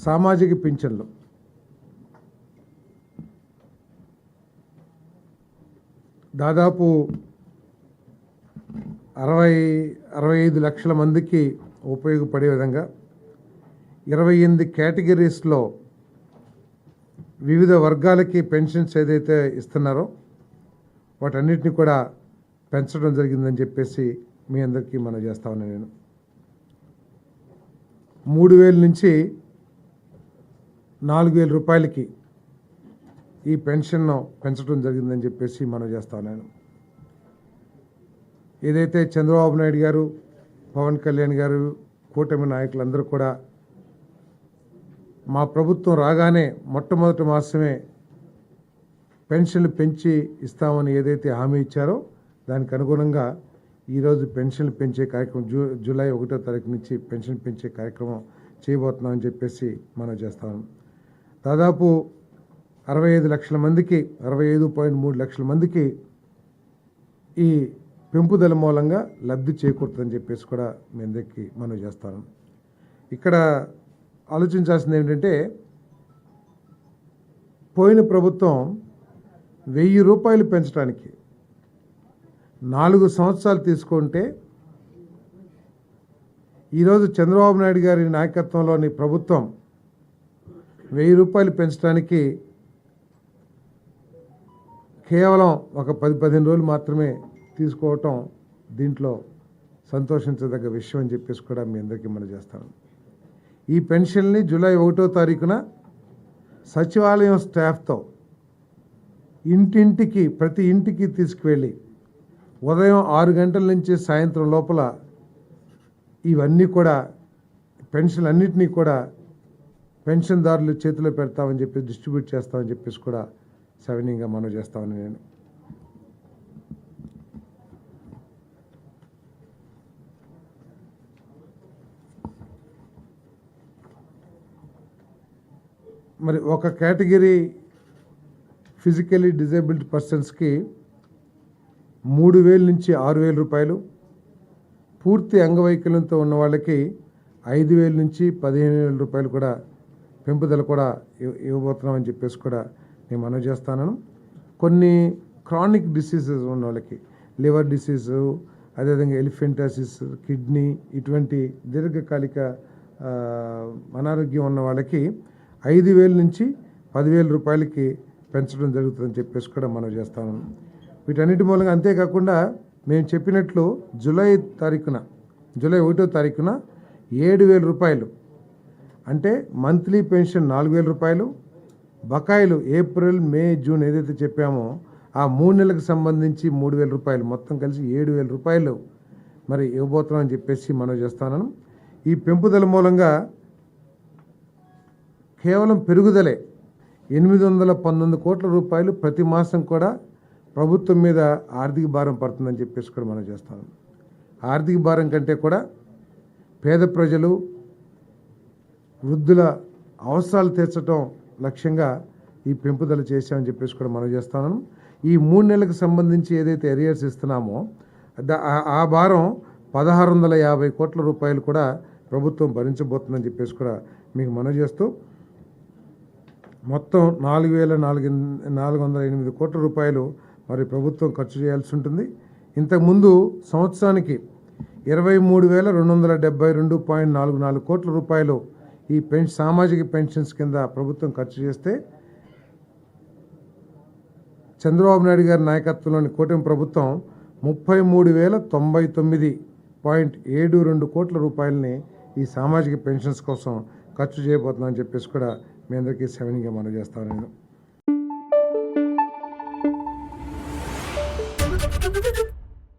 సామాజిక పింఛన్లు దాదాపు 65 లక్షల మందికి ఉపయోగపడే విధంగా 28 కేటగిరీస్లో వివిధ వర్గాలకి పెన్షన్స్ ఏదైతే ఇస్తున్నారో వాటన్నిటిని కూడా పెంచడం జరిగిందని చెప్పేసి మీ అందరికీ మనం చేస్తా ఉన్నాను. నేను 3,000 నుంచి 4,000 రూపాయలకి ఈ పెన్షన్ను పెంచడం జరిగిందని చెప్పేసి మనం చేస్తా ఉన్నాను. ఏదైతే చంద్రబాబు నాయుడు గారు, పవన్ కళ్యాణ్ గారు, కూటమి నాయకులందరూ కూడా మా ప్రభుత్వం రాగానే మొట్టమొదటి మాసమే పెన్షన్లు పెంచి ఇస్తామని ఏదైతే హామీ ఇచ్చారో దానికి అనుగుణంగా ఈరోజు పెన్షన్లు పెంచే కార్యక్రమం జూలై 1వ తారీఖు నుంచి పెన్షన్ పెంచే కార్యక్రమం చేయబోతున్నామని చెప్పేసి మనం చేస్తాము. దాదాపు 65 లక్షల మందికి 65.3 లక్షల మందికి ఈ పెంపుదల మూలంగా లబ్ధి చేకూరుతుందని చెప్పేసి కూడా మీ అందరికీ మనం చేస్తాను. ఇక్కడ ఆలోచించాల్సింది ఏంటంటే పోయిన ప్రభుత్వం 1,000 రూపాయలు పెంచడానికి 4 సంవత్సరాలు తీసుకుంటే ఈరోజు చంద్రబాబు నాయుడు గారి నాయకత్వంలోని ప్రభుత్వం 1,000 రూపాయలు పెంచడానికి కేవలం ఒక 10-15 రోజులు మాత్రమే తీసుకోవటం దీంట్లో సంతోషించదగ్గ విషయం అని చెప్పేసి కూడా మీ అందరికీ మనం చేస్తాను. ఈ పెన్షన్ని జూలై 1వ తారీఖున సచివాలయం స్టాఫ్తో ఇంటింటికి ప్రతి ఇంటికి తీసుకువెళ్ళి ఉదయం 6 గంటల నుంచి సాయంత్రం లోపల ఇవన్నీ కూడా పెన్షన్ అన్నింటినీ కూడా పెన్షన్దారులు చేతిలో పెడతామని చెప్పి డిస్ట్రిబ్యూట్ చేస్తామని చెప్పేసి కూడా సవినీయంగా మనం చేస్తామని నేను మరి ఒక కేటగిరీ ఫిజికలీ డిజేబుల్డ్ పర్సన్స్కి 3,000 నుంచి 6,000 రూపాయలు, పూర్తి అంగవైకల్యంతో ఉన్న వాళ్ళకి 5,000 నుంచి 15,000 రూపాయలు కూడా పెంపుదల కూడా ఇవ్వబోతున్నామని చెప్పేసి కూడా నేను మనవి చేస్తాను. కొన్ని క్రానిక్ డిసీజెస్ ఉన్న వాళ్ళకి లివర్ డిసీజు, అదేవిధంగా ఎలిఫెంటాసిస్, కిడ్నీ ఇటువంటి దీర్ఘకాలిక అనారోగ్యం ఉన్న వాళ్ళకి 5,000 నుంచి 10,000 రూపాయలకి పెంచడం జరుగుతుందని చెప్పేసి కూడా మనం చేస్తాను. వీటన్నిటి మూలంగా అంతేకాకుండా మేము చెప్పినట్లు జూలై 1వ తారీఖున 7,000 రూపాయలు అంటే మంత్లీ పెన్షన్ 4,000 రూపాయలు, బకాయిలు ఏప్రిల్, మే, జూన్ ఏదైతే చెప్పామో ఆ 3 నెలలకు సంబంధించి 3,000 రూపాయలు మొత్తం కలిసి 7,000 రూపాయలు మరి ఇవ్వబోతున్నామని చెప్పేసి మనం చేస్తాను. ఈ పెంపుదల మూలంగా కేవలం పెరుగుదలే 819 కోట్ల రూపాయలు ప్రతి మాసం కూడా ప్రభుత్వం మీద ఆర్థిక భారం పడుతుందని చెప్పేసి కూడా మనం చేస్తాం. ఆర్థిక భారం కంటే కూడా పేద ప్రజలు, వృద్ధుల అవసరాలు తీర్చడం లక్ష్యంగా ఈ పెంపుదల చేశామని చెప్పేసి కూడా మనం చేస్తాను. ఈ 3 నెలలకు సంబంధించి ఏదైతే ఎరియర్స్ ఇస్తున్నామో ఆ భారం 1,650 కోట్ల రూపాయలు కూడా ప్రభుత్వం భరించబోతుందని చెప్పేసి కూడా మీకు మనవి చేస్తూ మొత్తం 4,408 కోట్ల రూపాయలు మరి ప్రభుత్వం ఖర్చు చేయాల్సి ఉంటుంది. ఇంతకుముందు సంవత్సరానికి 23,272.44 కోట్ల రూపాయలు ఈ సామాజిక పెన్షన్స్ కింద ప్రభుత్వం ఖర్చు చేస్తే చంద్రబాబు నాయుడు గారి నాయకత్వంలోని కూటమి ప్రభుత్వం 33,099.72 కోట్ల రూపాయలని ఈ సామాజిక పెన్షన్స్ కోసం ఖర్చు చేయబోతున్నామని చెప్పేసి కూడా మీ అందరికీ సవినీయంగా మనం చేస్తాను నేను.